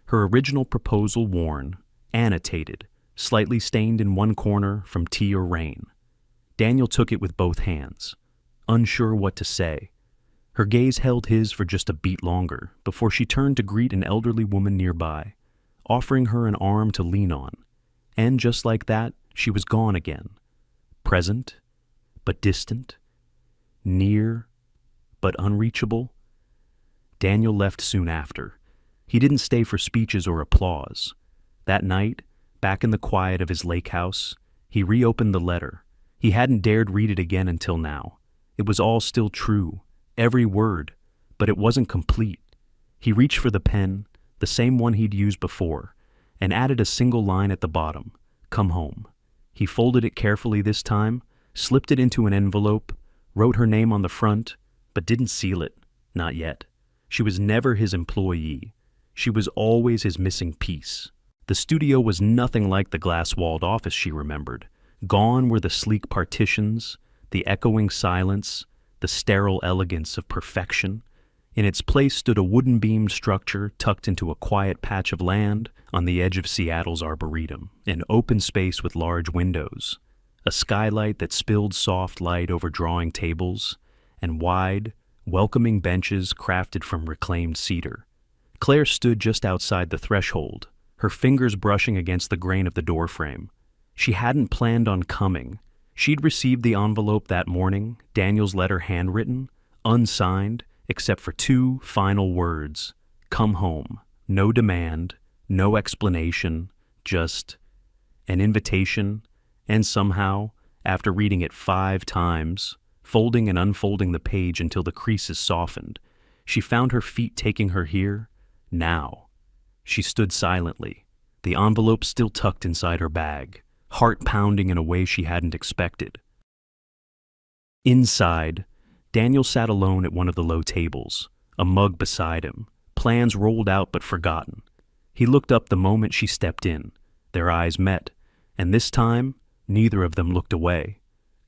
Her original proposal worn, annotated, slightly stained in one corner from tea or rain. Daniel took it with both hands, unsure what to say. Her gaze held his for just a beat longer before she turned to greet an elderly woman nearby, offering her an arm to lean on. And just like that, she was gone again. Present, but distant. Near, but unreachable. Daniel left soon after. He didn't stay for speeches or applause. That night, back in the quiet of his lake house, he reopened the letter. He hadn't dared read it again until now. It was all still true, every word, but it wasn't complete. He reached for the pen, the same one he'd used before, and added a single line at the bottom, "Come home." He folded it carefully this time, slipped it into an envelope, wrote her name on the front, but didn't seal it, not yet. She was never his employee. She was always his missing piece. The studio was nothing like the glass-walled office she remembered. Gone were the sleek partitions, the echoing silence, the sterile elegance of perfection. In its place stood a wooden-beamed structure tucked into a quiet patch of land on the edge of Seattle's Arboretum, an open space with large windows, a skylight that spilled soft light over drawing tables, and wide, welcoming benches crafted from reclaimed cedar. Claire stood just outside the threshold, her fingers brushing against the grain of the doorframe. She hadn't planned on coming. She'd received the envelope that morning, Daniel's letter handwritten, unsigned, except for two final words: "Come home." No demand, no explanation, just an invitation, and somehow, after reading it 5 times, folding and unfolding the page until the creases softened, she found her feet taking her here, now. She stood silently, the envelope still tucked inside her bag, heart pounding in a way she hadn't expected. Inside, Daniel sat alone at one of the low tables, a mug beside him, plans rolled out but forgotten. He looked up the moment she stepped in. Their eyes met, and this time, neither of them looked away.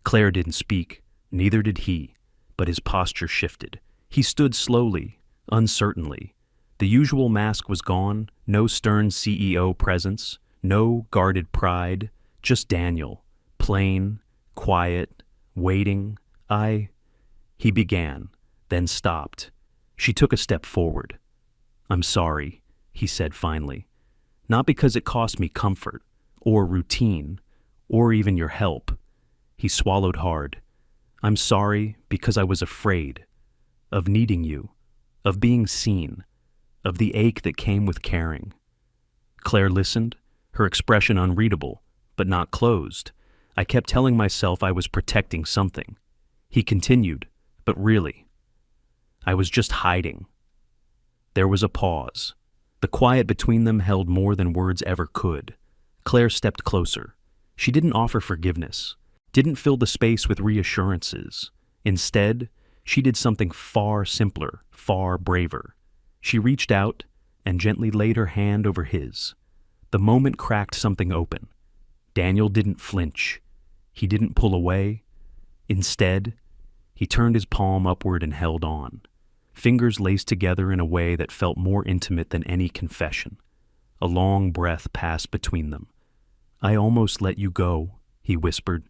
Claire didn't speak, neither did he, but his posture shifted. He stood slowly, uncertainly. The usual mask was gone, no stern CEO presence, no guarded pride, just Daniel, plain, quiet, waiting. He began, then stopped. She took a step forward. "I'm sorry," he said finally. "Not because it cost me comfort, or routine, or even your help." He swallowed hard. "I'm sorry because I was afraid of needing you, of being seen, of the ache that came with caring." Claire listened, her expression unreadable, but not closed. "I kept telling myself I was protecting something." He continued, "But really, I was just hiding." There was a pause. The quiet between them held more than words ever could. Claire stepped closer. She didn't offer forgiveness, didn't fill the space with reassurances. Instead, she did something far simpler, far braver. She reached out and gently laid her hand over his. The moment cracked something open. Daniel didn't flinch. He didn't pull away. Instead, he turned his palm upward and held on, fingers laced together in a way that felt more intimate than any confession. A long breath passed between them. "I almost let you go," he whispered.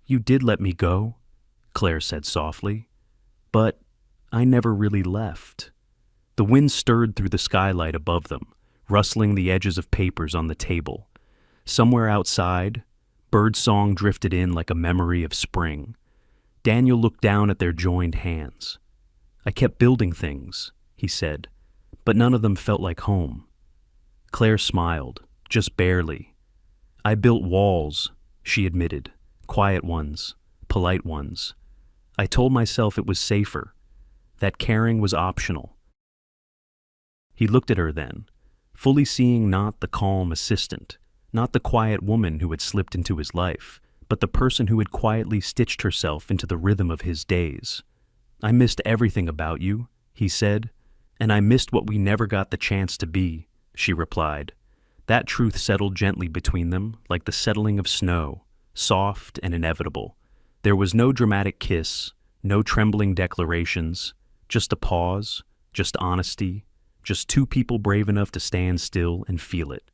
"You did let me go," Claire said softly. "But I never really left." The wind stirred through the skylight above them, rustling the edges of papers on the table. Somewhere outside, birdsong drifted in like a memory of spring. Daniel looked down at their joined hands. I kept building things, he said, but none of them felt like home. Claire smiled, just barely. I built walls, she admitted, quiet ones, polite ones. I told myself it was safer, that caring was optional. He looked at her then, fully seeing not the calm assistant, not the quiet woman who had slipped into his life, but the person who had quietly stitched herself into the rhythm of his days. I missed everything about you, he said, and I missed what we never got the chance to be, she replied. That truth settled gently between them like the settling of snow, soft and inevitable. There was no dramatic kiss, no trembling declarations, just a pause, just honesty, just two people brave enough to stand still and feel it.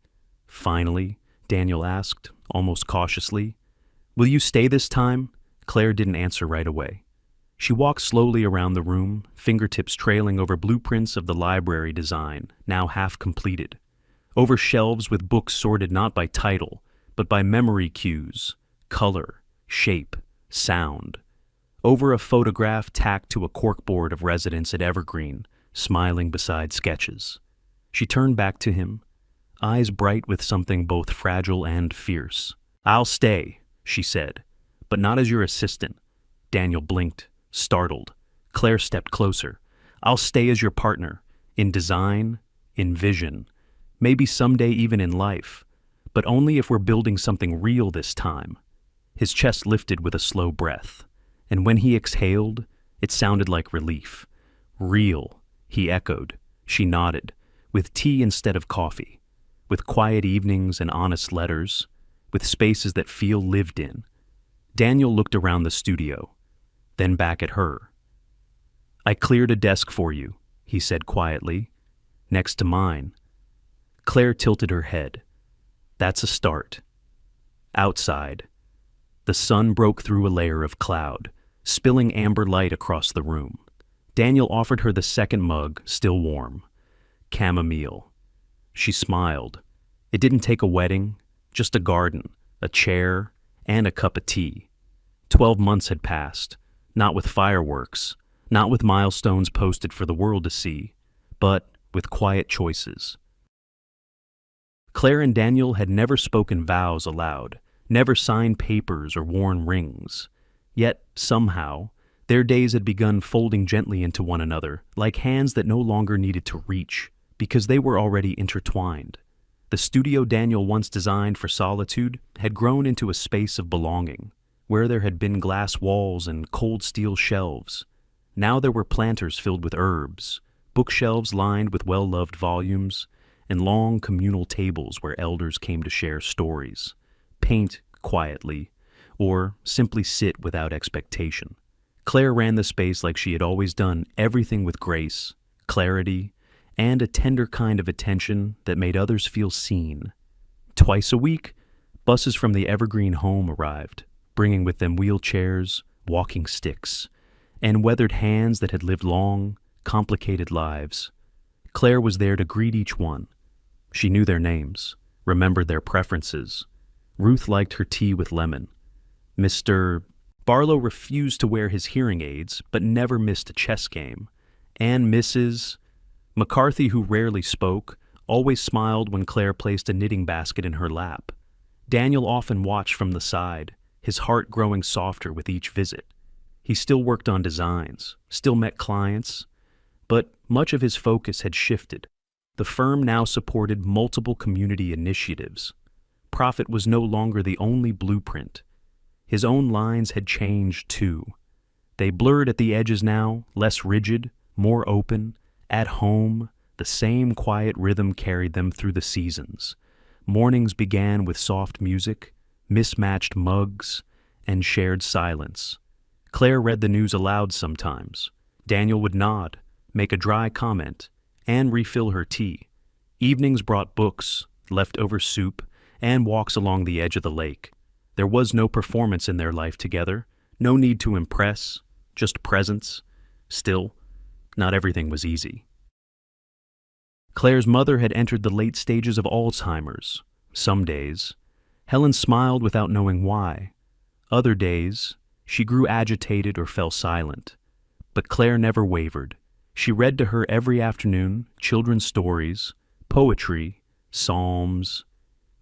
Finally, Daniel asked, almost cautiously, "Will you stay this time?" Claire didn't answer right away. She walked slowly around the room, fingertips trailing over blueprints of the library design, now half completed. Over shelves with books sorted not by title, but by memory cues, color, shape, sound. Over a photograph tacked to a corkboard of residence at Evergreen, smiling beside sketches. She turned back to him, eyes bright with something both fragile and fierce. "I'll stay," she said, "but not as your assistant." Daniel blinked, startled. Claire stepped closer. "I'll stay as your partner, in design, in vision, maybe someday even in life, but only if we're building something real this time." His chest lifted with a slow breath, and when he exhaled, it sounded like relief. "Real," he echoed. She nodded, with tea instead of coffee, with quiet evenings and honest letters, with spaces that feel lived in. Daniel looked around the studio, then back at her. "I cleared a desk for you," he said quietly, "next to mine." Claire tilted her head. "That's a start." Outside, the sun broke through a layer of cloud, spilling amber light across the room. Daniel offered her the second mug, still warm. Chamomile. She smiled. It didn't take a wedding, just a garden, a chair, and a cup of tea. 12 months had passed, not with fireworks, not with milestones posted for the world to see, but with quiet choices. Claire and Daniel had never spoken vows aloud, never signed papers or worn rings. Yet, somehow, their days had begun folding gently into one another, like hands that no longer needed to reach, because they were already intertwined. The studio Daniel once designed for solitude had grown into a space of belonging, where there had been glass walls and cold steel shelves. Now there were planters filled with herbs, bookshelves lined with well-loved volumes, and long communal tables where elders came to share stories, paint quietly, or simply sit without expectation. Claire ran the space like she had always done, everything with grace, clarity, and a tender kind of attention that made others feel seen. Twice a week, buses from the Evergreen home arrived, bringing with them wheelchairs, walking sticks, and weathered hands that had lived long, complicated lives. Claire was there to greet each one. She knew their names, remembered their preferences. Ruth liked her tea with lemon. Mr. Barlow refused to wear his hearing aids, but never missed a chess game. And Mrs. McCarthy, who rarely spoke, always smiled when Claire placed a knitting basket in her lap. Daniel often watched from the side, his heart growing softer with each visit. He still worked on designs, still met clients, but much of his focus had shifted. The firm now supported multiple community initiatives. Profit was no longer the only blueprint. His own lines had changed too. They blurred at the edges now, less rigid, more open. At home, the same quiet rhythm carried them through the seasons. Mornings began with soft music, mismatched mugs, and shared silence. Claire read the news aloud sometimes. Daniel would nod, make a dry comment, and refill her tea. Evenings brought books, leftover soup, and walks along the edge of the lake. There was no performance in their life together, no need to impress, just presence. Still, not everything was easy. Claire's mother had entered the late stages of Alzheimer's. Some days, Helen smiled without knowing why. Other days, she grew agitated or fell silent. But Claire never wavered. She read to her every afternoon children's stories, poetry, psalms.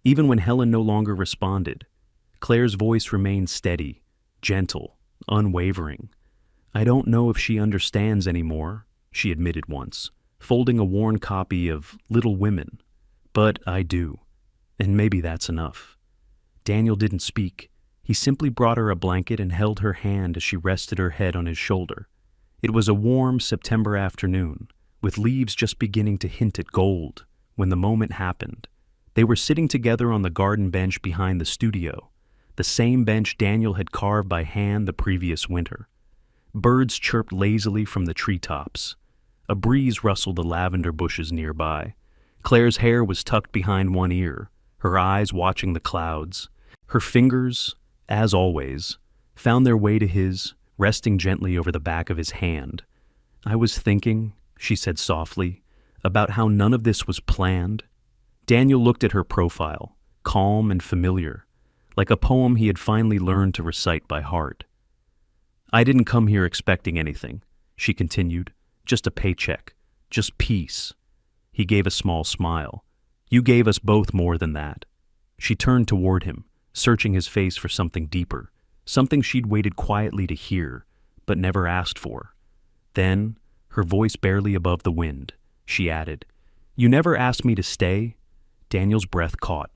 Even when Helen no longer responded, Claire's voice remained steady, gentle, unwavering. "I don't know if she understands anymore," she admitted once, folding a worn copy of Little Women. "But I do, and maybe that's enough." Daniel didn't speak. He simply brought her a blanket and held her hand as she rested her head on his shoulder. It was a warm September afternoon, with leaves just beginning to hint at gold, when the moment happened. They were sitting together on the garden bench behind the studio, the same bench Daniel had carved by hand the previous winter. Birds chirped lazily from the treetops. A breeze rustled the lavender bushes nearby. Claire's hair was tucked behind one ear, her eyes watching the clouds. Her fingers, as always, found their way to his, resting gently over the back of his hand. "I was thinking," she said softly, "about how none of this was planned." Daniel looked at her profile, calm and familiar, like a poem he had finally learned to recite by heart. "I didn't come here expecting anything," she continued. "Just a paycheck. Just peace." He gave a small smile. "You gave us both more than that." She turned toward him, searching his face for something deeper, something she'd waited quietly to hear, but never asked for. Then, her voice barely above the wind, she added, "You never asked me to stay?" Daniel's breath caught.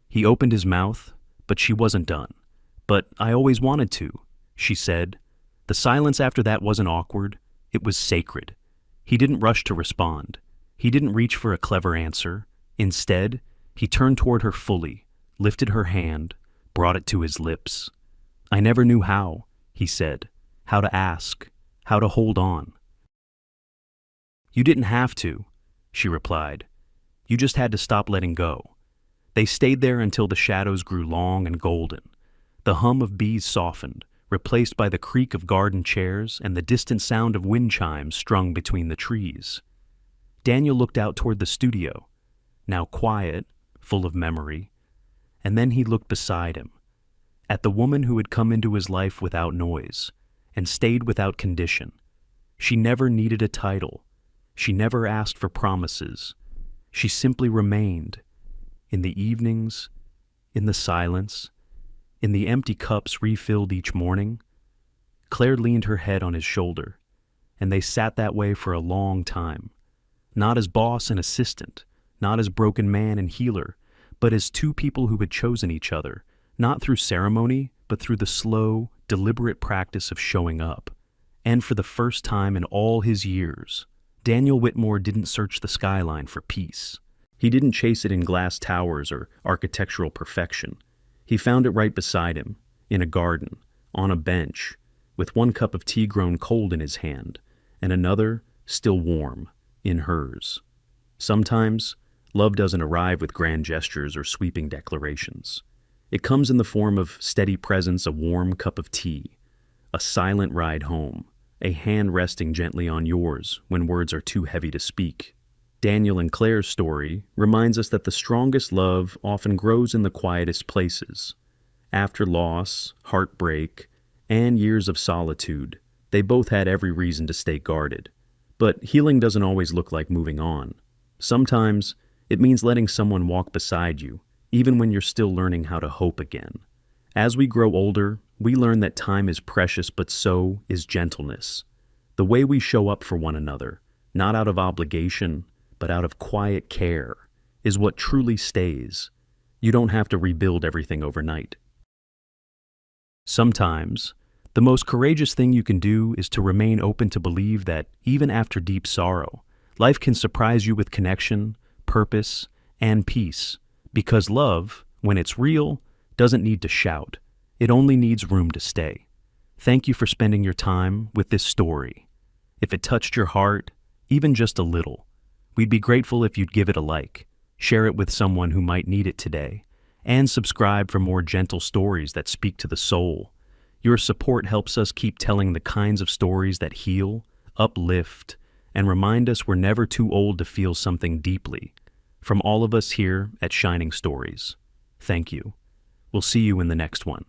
He opened his mouth, but she wasn't done. "But I always wanted to," she said. The silence after that wasn't awkward, it was sacred. He didn't rush to respond. He didn't reach for a clever answer. Instead, he turned toward her fully, lifted her hand, brought it to his lips. "I never knew how," he said, "how to ask, how to hold on." "You didn't have to," she replied. "You just had to stop letting go." They stayed there until the shadows grew long and golden. The hum of bees softened, replaced by the creak of garden chairs and the distant sound of wind chimes strung between the trees. Daniel looked out toward the studio, now quiet, full of memory, and then he looked beside him, at the woman who had come into his life without noise and stayed without condition. She never needed a title. She never asked for promises. She simply remained, in the evenings, in the silence, in the empty cups refilled each morning. Claire leaned her head on his shoulder, and they sat that way for a long time, not as boss and assistant, not as broken man and healer, but as two people who had chosen each other, not through ceremony, but through the slow, deliberate practice of showing up. And for the first time in all his years, Daniel Whitmore didn't search the skyline for peace. He didn't chase it in glass towers or architectural perfection. He found it right beside him, in a garden, on a bench, with one cup of tea grown cold in his hand, and another, still warm, in hers. Sometimes, love doesn't arrive with grand gestures or sweeping declarations. It comes in the form of steady presence, a warm cup of tea, a silent ride home, a hand resting gently on yours when words are too heavy to speak. Daniel and Claire's story reminds us that the strongest love often grows in the quietest places. After loss, heartbreak, and years of solitude, they both had every reason to stay guarded. But healing doesn't always look like moving on. Sometimes, it means letting someone walk beside you, even when you're still learning how to hope again. As we grow older, we learn that time is precious, but so is gentleness. The way we show up for one another, not out of obligation, but out of quiet care, is what truly stays. You don't have to rebuild everything overnight. Sometimes, the most courageous thing you can do is to remain open to believe that even after deep sorrow, life can surprise you with connection, purpose, and peace. Because love, when it's real, doesn't need to shout. It only needs room to stay. Thank you for spending your time with this story. If it touched your heart, even just a little, we'd be grateful if you'd give it a like, share it with someone who might need it today, and subscribe for more gentle stories that speak to the soul. Your support helps us keep telling the kinds of stories that heal, uplift, and remind us we're never too old to feel something deeply. From all of us here at Shining Stories, thank you. We'll see you in the next one.